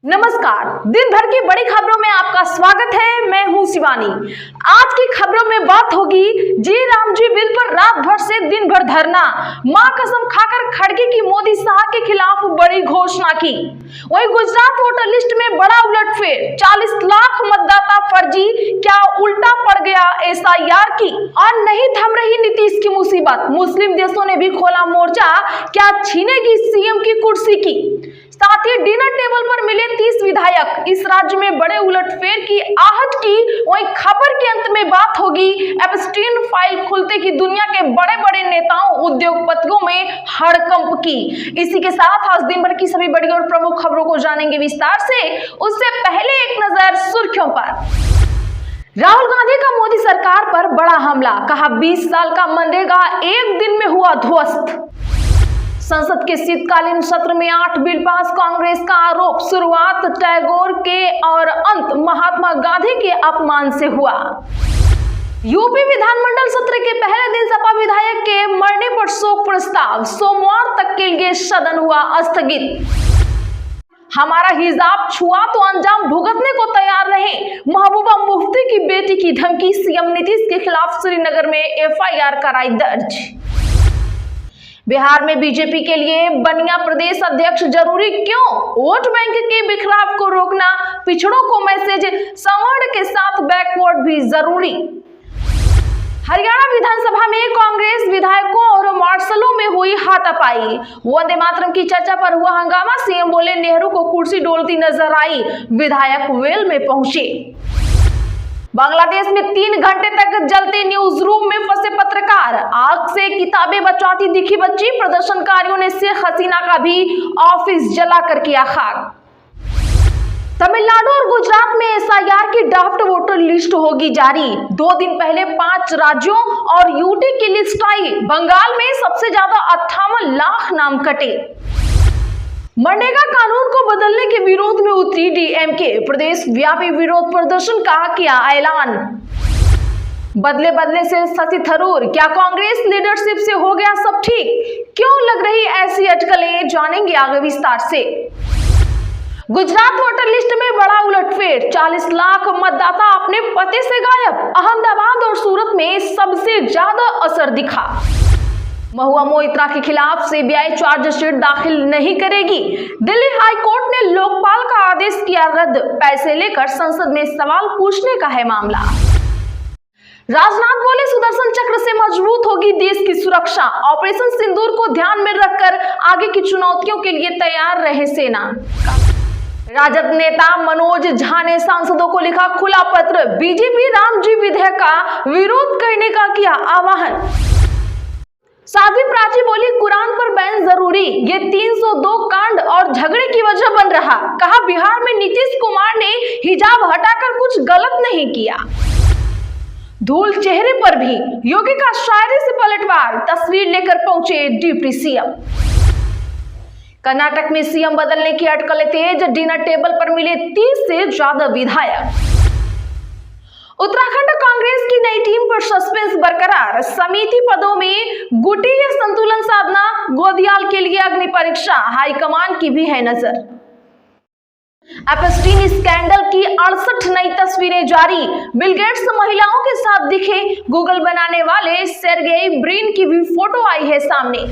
नमस्कार, दिन भर की बड़ी खबरों में आपका स्वागत है। मैं हूं शिवानी। आज की खबरों में बात होगी जी राम जी बिल पर रात भर से दिन भर धरना, मां कसम खाकर खड़गे की मोदी शाह के खिलाफ बड़ी घोषणा की। वहीं गुजरात वोटर लिस्ट में बड़ा उलटफेर, 40 लाख मतदाता फर्जी, क्या उल्टा पड़ गया एसआईआर की। और नहीं थम रही नीतीश की मुसीबत, मुस्लिम देशों ने भी खोला मोर्चा, क्या छीनेगी सीएम की कुर्सी की। साथ ही डिनर टेबल पर मिले 30 विधायक, इस राज्य में बड़े उलटफेर की आहट की। वहीं खबर के अंत में बात होगी एप्स्टीन फाइल खुलते ही दुनिया के बड़े बड़े नेताओं उद्योगपतियों में हड़कंप की। इसी के साथ आज दिन भर की सभी बड़ी और प्रमुख खबरों को जानेंगे विस्तार से। उससे पहले एक नजर सुर्खियों पर। राहुल गांधी का मोदी सरकार पर बड़ा हमला, कहा 20 साल का मनरेगा एक दिन में हुआ ध्वस्त। संसद के शीतकालीन सत्र में 8 बिल पास, कांग्रेस का आरोप शुरुआत टैगोर के और अंत महात्मा गांधी के अपमान से हुआ। यूपी विधानमंडल सत्र के पहले दिन सपा विधायक के मरने पर शोक प्रस्ताव, सोमवार तक के लिए सदन हुआ स्थगित। हमारा हिजाब छुआ तो अंजाम भुगतने को तैयार रहे, महबूबा मुफ्ती की बेटी की धमकी, सीएम नीतीश के खिलाफ श्रीनगर में एफआईआर कराई दर्ज। बिहार में बीजेपी के लिए बनिया प्रदेश अध्यक्ष जरूरी क्यों, वोट बैंक के बिखराव को रोकना, पिछड़ों को मैसेज, सवर्ण के साथ बैकवर्ड भी जरूरी। हरियाणा विधानसभा में कांग्रेस विधायकों और मार्शलों में हुई हाथापाई, वंदे मातरम की चर्चा पर हुआ हंगामा, सीएम बोले नेहरू को कुर्सी डोलती नजर आई, विधायक वेल में पहुंचे। बांग्लादेश में 3 घंटे तक जलते न्यूज रूम में फंसे पत्रकार, आग से किताबें बचाती दिखी बच्ची, प्रदर्शनकारियों ने शेख हसीना का भी ऑफिस जलाकर किया खाक। तमिलनाडु और गुजरात में एसआईआर की ड्राफ्ट वोटर लिस्ट होगी जारी, 2 दिन पहले 5 राज्यों और यूटी की लिस्ट आई, बंगाल में सबसे ज्यादा 58 लाख नाम कटे। मनरेगा कानून को बदलने के विरोध में उतरी डीएमके, प्रदेश व्यापी विरोध प्रदर्शन का किया ऐलान। बदले बदले से शशि थरूर, क्या कांग्रेस लीडरशिप से हो गया सब ठीक, क्यों लग रही ऐसी अटकलें, जानेंगे आगे विस्तार से। गुजरात वोटर लिस्ट में बड़ा उलटफेर, 40 लाख मतदाता अपने पते से गायब, अहमदाबाद और सूरत में सबसे ज्यादा असर दिखा। महुआ मोइत्रा के खिलाफ सीबीआई चार्जशीट दाखिल नहीं करेगी, दिल्ली हाई कोर्ट ने लोकपाल का आदेश किया रद्द, पैसे लेकर संसद में सवाल पूछने का है मामला। राजनाथ बोले सुदर्शन चक्र से मजबूत होगी देश की सुरक्षा, ऑपरेशन सिंदूर को ध्यान में रखकर आगे की चुनौतियों के लिए तैयार रहे सेना। राजद नेता मनोज झा ने सांसदों को लिखा खुला पत्र, बीजेपी राम जी विधेयक का विरोध करने का किया आह्वान। साध्वी प्राची बोली कुरान पर बैन जरूरी, ये 302 कांड और झगड़े की वजह बन रहा, कहा बिहार में नीतीश कुमार ने हिजाब हटाकर कुछ गलत नहीं किया। धूल चेहरे पर भी, योगी का शायरी से पलटवार, तस्वीर लेकर पहुंचे डिप्टी सीएम। कर्नाटक में सीएम बदलने की अटकलें तेज, डिनर टेबल पर मिले 30 से ज्यादा विधायक। उत्तराखंड कांग्रेस की नई टीम पर सस्पेंस बरकरार, समिति पदों में गुटी या संतुलन साधना, गोदियाल के लिए अग्नि परीक्षा, हाईकमान की भी है नजर। एप्स्टीन स्कैंडल की 68 नई तस्वीरें जारी, बिल गेट्स महिलाओं के साथ दिखे, गूगल बनाने वाले सेर्गेई ब्रिन की भी फोटो आई है सामने।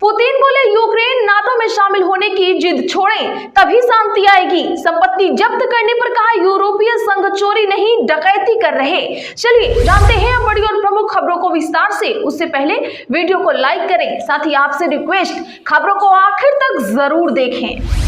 पुतिन बोले यूक्रेन नाटो में शामिल होने की जिद छोड़ें, तभी शांति आएगी, संपत्ति जब्त करने पर कहा यूरोपीय संघ चोरी नहीं डकैती कर रहे। चलिए जानते हैं बड़ी और प्रमुख खबरों को विस्तार से। उससे पहले वीडियो को लाइक करें, साथ ही आपसे रिक्वेस्ट, खबरों को आखिर तक जरूर देखें।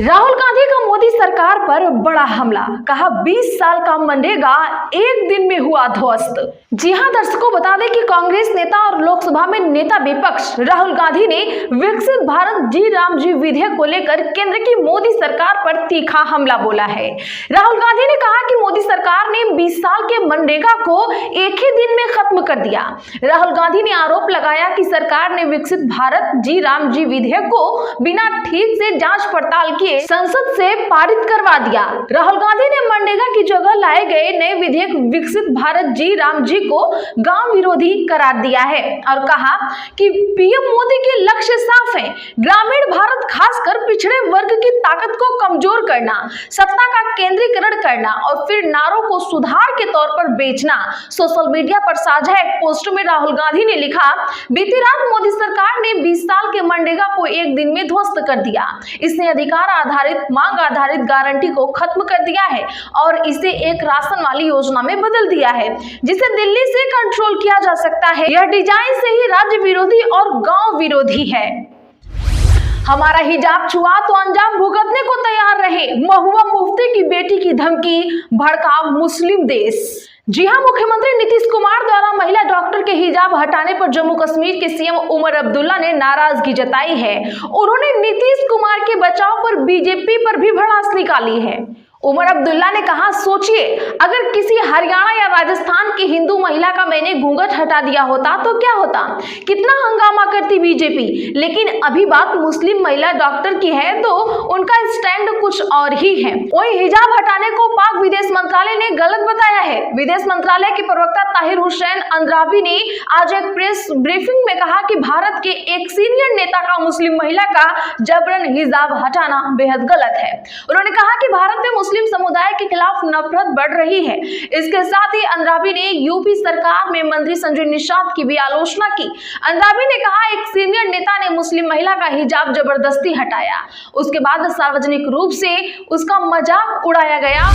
राहुल गांधी का मोदी सरकार पर बड़ा हमला, कहा 20 साल का मनरेगा एक दिन में हुआ ध्वस्त। जी हां दर्शकों, बता दें कि कांग्रेस नेता और लोकसभा में नेता विपक्ष राहुल गांधी ने विकसित भारत जी राम जी विधेयक को लेकर केंद्र की मोदी सरकार पर तीखा हमला बोला है। राहुल गांधी ने कहा कि मोदी सरकार ने 20 साल के मनरेगा को एक ही दिन में खत्म कर दिया। राहुल गांधी ने आरोप लगाया कि सरकार ने विकसित भारत जी राम जी विधेयक को बिना ठीक से जांच पड़ताल किए लिए संसद से पारित करवा दिया। राहुल गांधी ने मनरेगा की जगह लाए गए नए विधेयक विकसित भारत जी राम जी को गांव विरोधी करार दिया है और कहा कि पीएम मोदी के लक्ष्य साफ है, ग्रामीण भारत खासकर पिछड़े वर्ग की ताकत को कमजोर करना, सत्ता का केंद्रीकरण करना और फिर नारों को सुधार के तौर पर बेचना। सोशल मीडिया पर साझा एक पोस्ट में राहुल गांधी ने लिखा, बीती रात मोदी सरकार ने 20 साल के मनरेगा को एक दिन में ध्वस्त कर दिया। इसने अधिकार आधारित मांग आधारित गारंटी को खत्म कर दिया है और इसे एक राशन वाली योजना में बदल दिया है जिसे दिल्ली से कंट्रोल किया जा सकता है। यह डिजाइन से ही राज्य विरोधी और गांव विरोधी है। हमारा हिजाब छुआ तो अंजाम भुगतने को तैयार रहे, महबूबा मुफ्ती की बेटी की धमकी, भड़का मुस्लिम देश। जी हां, मुख्यमंत्री नीतीश कुमार द्वारा महिला डॉक्टर के हिजाब हटाने पर जम्मू कश्मीर के सीएम उमर अब्दुल्ला ने नाराजगी जताई है। उन्होंने नीतीश कुमार के बचाव पर बीजेपी पर भी भड़ास निकाली है। उमर अब्दुल्ला ने कहा, सोचिए अगर किसी हरियाणा या राजस्थान की हिंदू महिला का मैंने घूंघट हटा दिया होता तो क्या होता, कितना हंगामा करती बीजेपी। लेकिन अभी बात मुस्लिम महिला डॉक्टर की है तो उनका स्टैंड कुछ और ही है। वही हिजाब हटाने को पाक विदेश मंत्रालय ने गलत बताया है। विदेश मंत्रालय के प्रवक्ता ताहिर हुसैन अंद्राबी ने आज एक प्रेस ब्रीफिंग में कहा कि भारत के एक सीनियर नेता का मुस्लिम महिला का जबरन हिजाब हटाना बेहद गलत है। उन्होंने कहा कि भारत में मुस्लिम समुदाय के खिलाफ नफरत बढ़ रही है। इसके साथ ही अंद्राबी ने यूपी सरकार में मंत्री संजय निषाद की भी आलोचना की। अंद्राबी ने कहा, एक सीनियर नेता ने मुस्लिम महिला का हिजाब जबरदस्ती हटाया, उसके बाद सार्वजनिक रूप से उसका मजाक उड़ाया गया।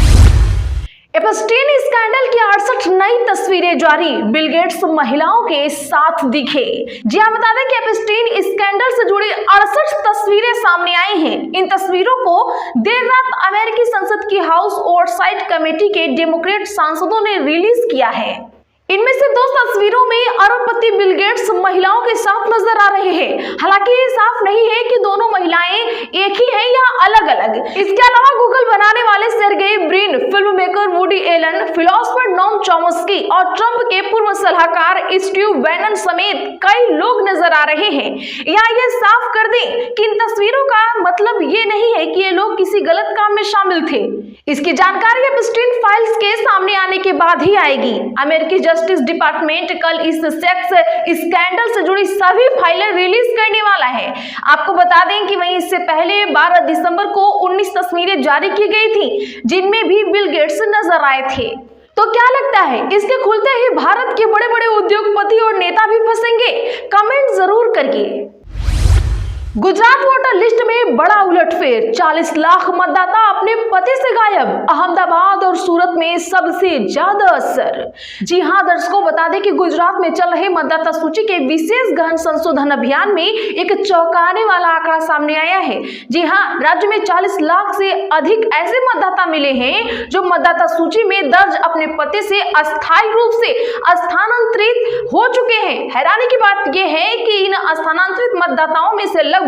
एप्स्टीन स्कैंडल की 68 नई तस्वीरें जारी, बिल गेट्स महिलाओं के साथ दिखे। जी हां, बता दें कि एप्स्टीन स्कैंडल से जुड़ी 68 तस्वीरें सामने आई हैं। इन तस्वीरों को देर रात अमेरिकी संसद की हाउस ओवरसाइट कमेटी के डेमोक्रेट सांसदों ने रिलीज किया है। इनमें से 2 तस्वीरों में अरबपति बिल गेट्स महिलाओं के साथ नजर आ रहे हैं। हालांकि ये साफ नहीं है कि दोनों महिलाएं एक ही हैं या अलग अलग। इसके अलावा गूगल बनाने वाले Sergey Brin, film maker Woody Allen, philosopher Noam Chomsky और ट्रंप के पूर्व सलाहकार स्टीव बैनन समेत कई लोग नजर आ रहे हैं। यहाँ ये साफ कर दें कि इन तस्वीरों का मतलब ये नहीं है कि ये लोग किसी गलत काम में शामिल थे। इसकी जानकारी एप्स्टीन फाइल्स के सामने आने के बाद ही आएगी। अमेरिकी जस्टिस डिपार्टमेंट कल इस सेक्स स्कैंडल से जुड़ी सभी फाइलें रिलीज करने वाला है। आपको बता दें कि वहीं इससे पहले 12 दिसंबर को 19 तस्वीरें जारी की गई थी जिनमें भी बिल गेट्स नजर आए थे। तो क्या लगता है, इसके खुलते ही भारत के बड़े बड़े उद्योगपति और नेता भी फंसेंगे? कमेंट जरूर करिए। गुजरात वोटर लिस्ट में बड़ा उलटफेर, 40 लाख मतदाता अपने पते से गायब। अहमदाबाद और सूरत में सबसे ज्यादा असर। जी हां दर्शकों, बता दें कि गुजरात में चल रहे मतदाता सूची के विशेष गहन संशोधन अभियान में एक चौंकाने वाला आंकड़ा सामने आया है। जी हां, राज्य में 40 लाख से अधिक ऐसे मतदाता मिले हैं जो मतदाता सूची में दर्ज अपने पते से अस्थायी रूप से स्थानांतरित हो चुके हैं। हैरानी की बात यह है कि इन स्थानांतरित मतदाताओं में से लगभग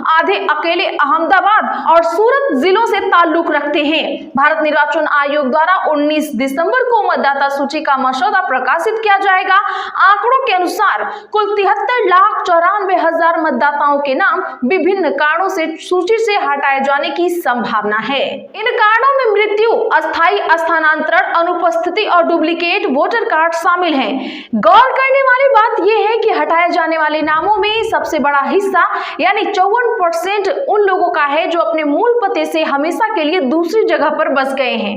आधे अकेले अहमदाबाद और सूरत जिलों से ताल्लुक रखते हैं। भारत निर्वाचन आयोग द्वारा 19 दिसंबर को मतदाता सूची का मसौदा प्रकाशित किया जाएगा। आंकड़ों के अनुसार कुल 73,94,000 मतदाताओं के नाम विभिन्न कारणों से सूची से हटाए जाने की संभावना है। इन कारणों में मृत्यु, अस्थायी स्थानांतरण, अनुपस्थिति और डुप्लीकेट वोटर कार्ड शामिल हैं। गौर करने वाली बात यह है कि हटाए जाने वाले नामों में सबसे बड़ा हिस्सा यानी 54% उन लोगों का है जो अपने मूल पते से हमेशा के लिए दूसरी जगह पर बस गए हैं।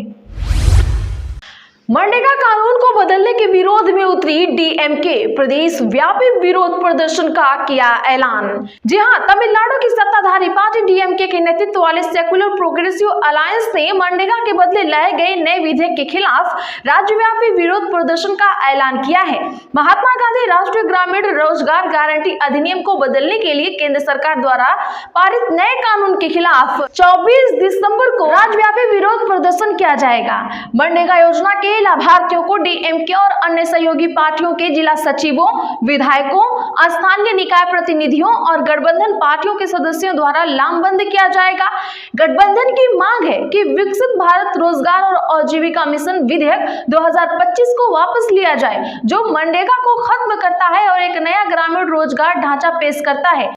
मनरेगा कानून को बदलने के विरोध में उतरी डीएमके, प्रदेश व्यापी विरोध प्रदर्शन का किया ऐलान। जी हां, तमिलनाडु की सत्ताधारी पार्टी डीएमके के नेतृत्व वाले सेक्युलर प्रोग्रेसिव अलायंस ने मनरेगा के बदले लाए गए नए विधेयक के खिलाफ राज्यव्यापी विरोध प्रदर्शन का ऐलान किया है। महात्मा गांधी राष्ट्रीय ग्रामीण रोजगार गारंटी अधिनियम को बदलने के लिए केंद्र सरकार द्वारा पारित नए कानून के खिलाफ 24 दिसंबर को राज्यव्यापी विरोध प्रदर्शन किया जाएगा। मनरेगा योजना के लाभार्थियों को डीएमके और अन्य सहयोगी पार्टियों के जिला सचिवों, विधायकों, स्थानीय निकाय प्रतिनिधियों और गठबंधन पार्टियों के सदस्यों द्वारा लामबंद किया जाएगा। गठबंधन की मांग है कि विकसित भारत रोजगार और आजीविका मिशन विधेयक 2025 को वापस लिया जाए, जो मनरेगा को खत्म करता है और एक नया ग्रामीण रोजगार ढांचा पेश करता है।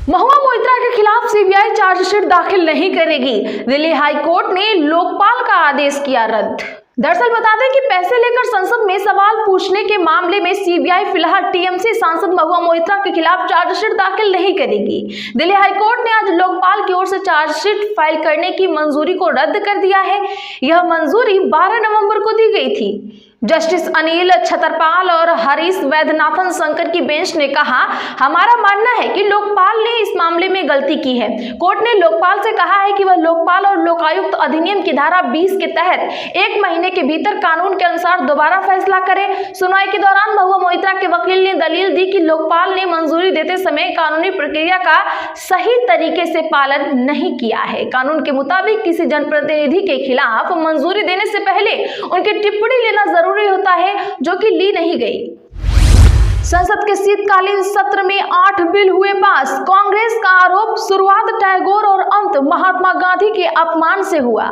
महुआ मोइत्रा के खिलाफ सीबीआई चार्जशीट दाखिल नहीं करेगी। दिल्ली हाई कोर्ट ने लोकपाल का आदेश किया रद्द। दरअसल बता दें कि पैसे लेकर संसद में सवाल पूछने के मामले में सीबीआई फिलहाल टीएमसी सांसद महुआ मोइत्रा के खिलाफ चार्जशीट दाखिल नहीं करेगी। दिल्ली हाईकोर्ट ने आज लोकपाल की ओर से चार्जशीट फाइल करने की मंजूरी को रद्द कर दिया है। यह मंजूरी 12 नवंबर को दी गई थी। जस्टिस अनिल छतरपाल और हरीश वैद्यनाथन शंकर की बेंच ने कहा, हमारा मानना है कि लोकपाल ने इस मामले में गलती की है। कोर्ट ने लोकपाल से कहा है कि वह लोकपाल और लोकायुक्त अधिनियम की धारा 20 के तहत 1 महीने के भीतर कानून के अनुसार दोबारा फैसला करे। सुनवाई के दौरान महुआ मोइत्रा के वकील ने दलील दी कि लोकपाल ने मंजूरी देते समय कानूनी प्रक्रिया का सही तरीके से पालन नहीं किया है। कानून के मुताबिक किसी जनप्रतिनिधि के खिलाफ मंजूरी देने से पहले उनकी टिप्पणी लेना जरूरी होता है, जो कि ली नहीं गई। संसद के शीतकालीन सत्र में 8 बिल हुए पास। कांग्रेस का आरोप, शुरुआत टैगोर और अंत महात्मा गांधी के अपमान से हुआ।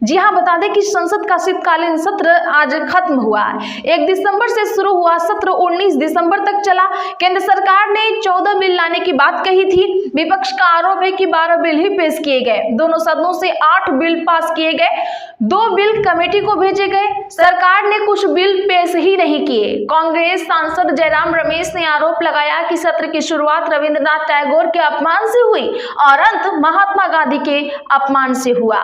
जी हां, बता दें कि संसद का शीतकालीन सत्र आज खत्म हुआ। 1 दिसंबर से शुरू हुआ सत्र 19 दिसंबर तक चला। केंद्र सरकार ने 14 बिल लाने की बात कही थी। विपक्ष का आरोप है कि 12 बिल ही पेश किए गए। दोनों सदनों से 8 बिल पास किए गए, 2 बिल कमेटी को भेजे गए। सरकार ने कुछ बिल पेश ही नहीं किए। कांग्रेस सांसद जयराम रमेश ने आरोप लगाया कि सत्र की शुरुआत रविंद्रनाथ टैगोर के अपमान से हुई और अंत महात्मा गांधी के अपमान से हुआ।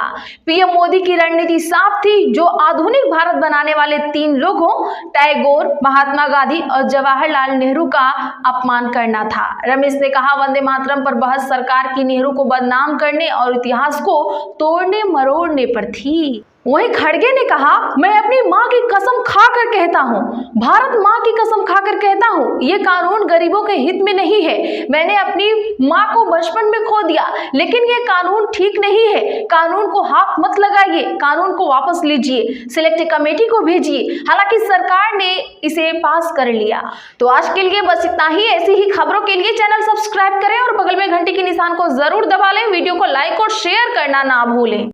पीएम मोदी की रणनीति साफ थी, जो आधुनिक भारत बनाने वाले 3 लोगों टैगोर, महात्मा गांधी और जवाहरलाल नेहरू का अपमान करना था। रमेश ने कहा, वंदे मातरम पर बहस सरकार की नेहरू को बदनाम करने और इतिहास को तोड़ने मरोड़ने पर थी। वहीं खड़गे ने कहा, मैं अपनी माँ की कसम खाकर कहता हूँ, भारत माँ की कसम खाकर कहता हूँ, ये कानून गरीबों के हित में नहीं है। मैंने अपनी माँ को बचपन में खो दिया, लेकिन ये कानून ठीक नहीं है। कानून को हाथ मत लगाइए, कानून को वापस लीजिए, सिलेक्ट कमेटी को भेजिए। हालांकि सरकार ने इसे पास कर लिया। तो आज के लिए बस इतना ही। ऐसी ही खबरों के लिए चैनल सब्सक्राइब करें और बगल में घंटी के निशान को जरूर दबा लें। वीडियो को लाइक और शेयर करना ना भूलें।